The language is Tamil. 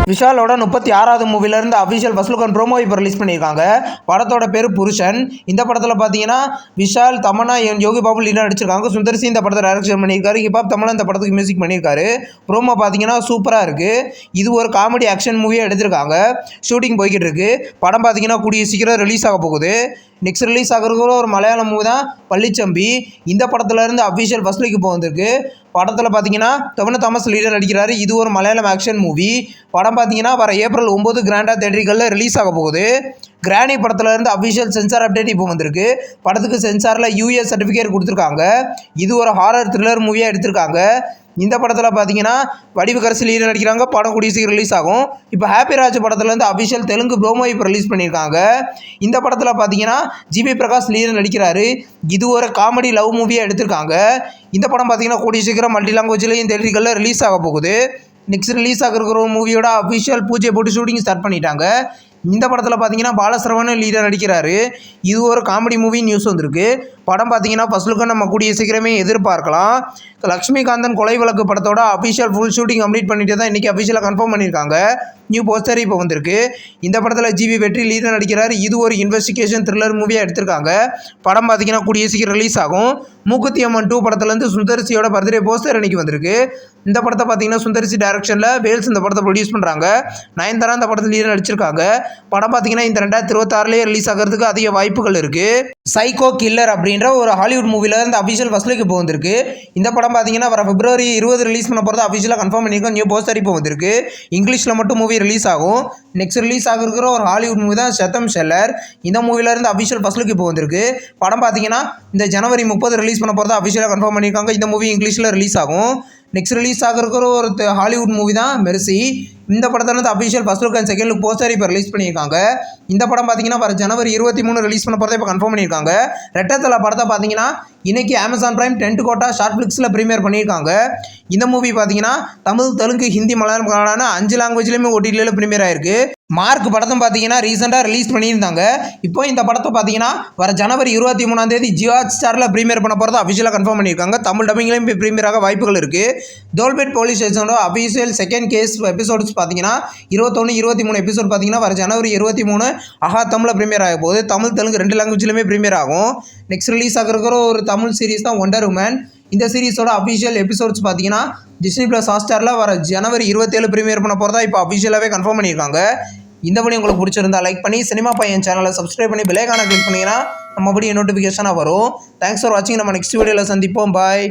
விஷாலோட 36வது மூவிலேருந்து official first look and promo இப்போ ரிலீஸ் பண்ணியிருக்காங்க. படத்தோட பேர் புருஷன். இந்த படத்தில் பார்த்தீங்கன்னா விஷால், தமன்னா, யோகி பாபு லீடர் நடிச்சிருக்காங்க. சுந்தர் சி இந்த படத்தை டைரக்ஷன் பண்ணியிருக்காரு. ஹிப்ஹாப் தமிழ் இந்த படத்துக்கு மியூசிக் பண்ணியிருக்காரு. ப்ரோமோ பார்த்தீங்கன்னா சூப்பராக இருக்குது. இது ஒரு காமெடி ஆக்ஷன் மூவியாக எடுத்திருக்காங்க. ஷூட்டிங் போய்கிட்டு இருக்கு. படம் பார்த்தீங்கன்னா கூடிய சீக்கிரம் ரிலீஸ் ஆக போகுது. நெக்ஸ்ட் ரிலீஸ் ஆகிறது ஒரு மலையாளம் மூவி தான் பள்ளிச்சம்பி. இந்த படத்துலேருந்து அஃபிஷியல் ஃபர்ஸ்ட் லுக் இப்போ வந்திருக்கு. படத்தில் பார்த்தீங்கன்னா டொவினோ தாமஸ் லீடர் நடிக்கிறாரு. இது ஒரு மலையாளம் ஆக்ஷன் மூவி. படம் பார்த்தீங்கன்னா வர ஏப்ரல் 9 கிராண்டாக தேட்டரிகளில் ரிலீஸ் ஆக போகுது. கிராணி படத்துலேருந்து அஃபிஷியல் சென்சார் அப்டேட் இப்போ வந்திருக்கு. படத்துக்கு சென்சாரில் யூஎஸ் சர்டிஃபிகேட் கொடுத்துருக்காங்க. இது ஒரு ஹாரர் த்ரில்லர் மூவியாக எடுத்திருக்காங்க. இந்த படத்தில் பார்த்தீங்கன்னா வடிவுக்கரசி லீடர் நடிக்கிறாங்க. படம் கூடிய சீக்கிரம் ரிலீஸ் ஆகும். இப்போ ஹாப்பி ராஜ் படத்துலேருந்து அஃபிஷியல் தெலுங்கு ப்ரோமோ இப்போ ரிலீஸ் பண்ணியிருக்காங்க. இந்த படத்தில் பார்த்தீங்கன்னா ஜிபி பிரகாஷ் லீடர் நடிக்கிறாரு. இது ஒரு காமெடி லவ் மூவியாக எடுத்திருக்காங்க. இந்த படம் பார்த்தீங்கன்னா கூடிய சீக்கிரம் மல்டி லாங்குவேஜ்லையும் தேட்டரிகளில் ரிலீஸ் ஆக போகுது. நெக்ஸ்ட் ரிலீஸ் ஆகிருக்கிற மூவியோட அஃபிஷியல் பூஜை போட்டு ஷூட்டிங் ஸ்டார்ட் பண்ணிட்டாங்க. இந்த படத்தில் பார்த்தீங்கன்னா பாலசரவணன் லீடர் நடிக்கிறாரு. இது ஒரு காமெடி மூவி நியூஸ் வந்திருக்கு. படம் பார்த்தீங்கன்னா ஃபர்ஸ்ட் லுக்கு நம்ம கூடிய சீக்கிரமே எதிர்பார்க்கலாம். லக்ஷ்மிகாந்தன் கொலை வழக்கு படத்தோட அஃபிஷியல் ஃபுல் ஷூட்டிங் கம்ப்ளீட் பண்ணிட்டு தான் இன்றைக்கி அஃபிஷியலாக கன்ஃபார்ம் பண்ணியிருக்காங்க. நியூ போஸ்டர் இப்போ வந்திருக்கு. இந்த படத்தில் ஜிவி வெற்றி லீடர் நடிக்கிறார். இது ஒரு இன்வெஸ்டிகேஷன் த்ரில்லர் மூவியாக எடுத்திருக்காங்க. படம் பார்த்தீங்கன்னா கூடிய சீக்கிரம் ரிலீஸ் ஆகும். மூக்குத்தி அம்மன் 2 படத்துலேருந்து சுந்தர்சியோட பர்த்டே போஸ்டர் இன்றைக்கி வந்திருக்கு. இந்த படத்தை பார்த்தீங்கன்னா சுந்தர்சி டைரக்ஷனில் வேல்ஸ் இந்த படத்தை ப்ரொடியூஸ் பண்ணுறாங்க. நயன்தாரா இந்த படத்தில் லீடர் நடிச்சிருக்காங்க. படம் பார்த்தீங்கன்னா இந்த 2026 ரிலீஸ் ஆகிறதுக்கு அதிக வாய்ப்புகள் இருக்குது. சைக்கோ கில்லர் அப்படின்ற ஒரு ஹாலிவுட் மூவியில் இந்த அஃபிஷியல் ஃபர்ஸ்ட் லுக் இப்போ வந்திருக்கு. இந்த படம் பார்த்தீங்கன்னா வர February 20 ரிலீஸ் பண்ண போகிறது அஃபிஷியலாக கன்ஃபார்ம் பண்ணியிருக்கோம். நியூ போஸ்டர் இப்போ வந்திருக்கு. இங்கிலீஷில் மட்டும் மூவி ரிலீஸ் ஆகும். நெக்ஸ்ட் ரிலீஸ் ஆகிருக்கிற ஒரு ஹாலிவுட் மூவி தான் சத்தம் ஷெல்லர். இந்த மூவிலேருந்து அஃபிஷியல் ஃபர்ஸ்ட் லுக் இப்போ வந்திருக்கு. படம் பார்த்தீங்கன்னா இந்த January 30 ரிலீஸ் பண்ண போகிறது அஃபிஷியலாக கன்ஃபார்ம் பண்ணியிருக்காங்க. இந்த மூவி இங்கிலீஷில் ரிலீஸ் ஆகும். நெக்ஸ்ட் ரிலீஸ் ஆகிருக்கிற ஒரு ஹாலிவுட் மூவி தான் மெர்சி. இந்த படத்தில் official first look and second look poster இப்போ ரிலீஸ் பண்ணியிருக்காங்க. இந்த படம் பார்த்தீங்கன்னா வர January 23 ரிலீஸ் பண்ண போகிறத இப்போ கன்ஃபார்ம் பண்ணியிருக்காங்க. ரெட்டத்தலை படத்தை பார்த்தீங்கன்னா இன்றைக்கி Amazon Prime 10 கோட்டா ஷார்ட் ஃபிளிக்ஸில் ப்ரீமியர் பண்ணியிருக்காங்க. இந்த மூவி பார்த்தீங்கன்னா தமிழ், தெலுங்கு, ஹிந்தி, மலையாளம், கன்னடான 5 லாங்குவேஜ்லேயுமே OTTல ப்ரீமியர் ஆயிருக்கு. மார்க் படத்தை பார்த்தீங்கன்னா ரீசெண்டாக ரிலீஸ் பண்ணியிருந்தாங்க. இப்போ இந்த படத்தை பார்த்தீங்கன்னா வர January 23 ஜியோ ஹாட்ஸ்டாரில் ப்ரீமியர் பண்ண போகிறத அஃபிஷியலாக கன்ஃபார்ம் பண்ணியிருக்காங்க. தமிழ் டப்பிங்லேயும் இப்போ ப்ரீமியர் ஆக வாய்ப்புகள் இருக்குது. டோல்பேட் போலீஸ் ஸ்டேஷனோட அஃபிஷியல் செகண்ட் கேஸ் எபிசோட்ஸ் பார்த்தீங்கன்னா 21, 23 எபிசோட் பார்த்தீங்கன்னா வர January 23 ஆஹா தமிழில் ப்ரீமியர் ஆக போகுது. தமிழ், தெலுங்கு 2 லாங்குவேஜ்லையுமே ப்ரீமியர் ஆகும். நெக்ஸ்ட் ரிலீஸ் ஆகிருக்கிற ஒரு தமிழ் சீரிஸ் தான் ஒண்டர் உமன். இந்த சீரிஸோட அஃபிஷியல் எபிசோட்ஸ் பார்த்தீங்கன்னா Disney+ ஹாட்ஸ்டாரில் வர January 27 ப்ரீமியர் பண்ண போகிறதா இப்போ அஃபிஷியலாகவே கன்ஃபார்ம் பண்ணியிருக்காங்க. இந்த வீடியோ உங்களுக்கு பிடிச்சிருந்தா லைக் பண்ணி சினிமா பையன் சேனலை சப்ஸ்கிரைப் பண்ணி பெல் ஐகானை கிளிக் பண்ணிங்கன்னா நம்ம வீடியோ நோட்டிஃபிகேஷனாக வரும். தேங்க்ஸ் ஃபார் வாட்சிங். நம்ம நெக்ஸ்ட் வீடியோவில் சந்திப்போம். பாய்.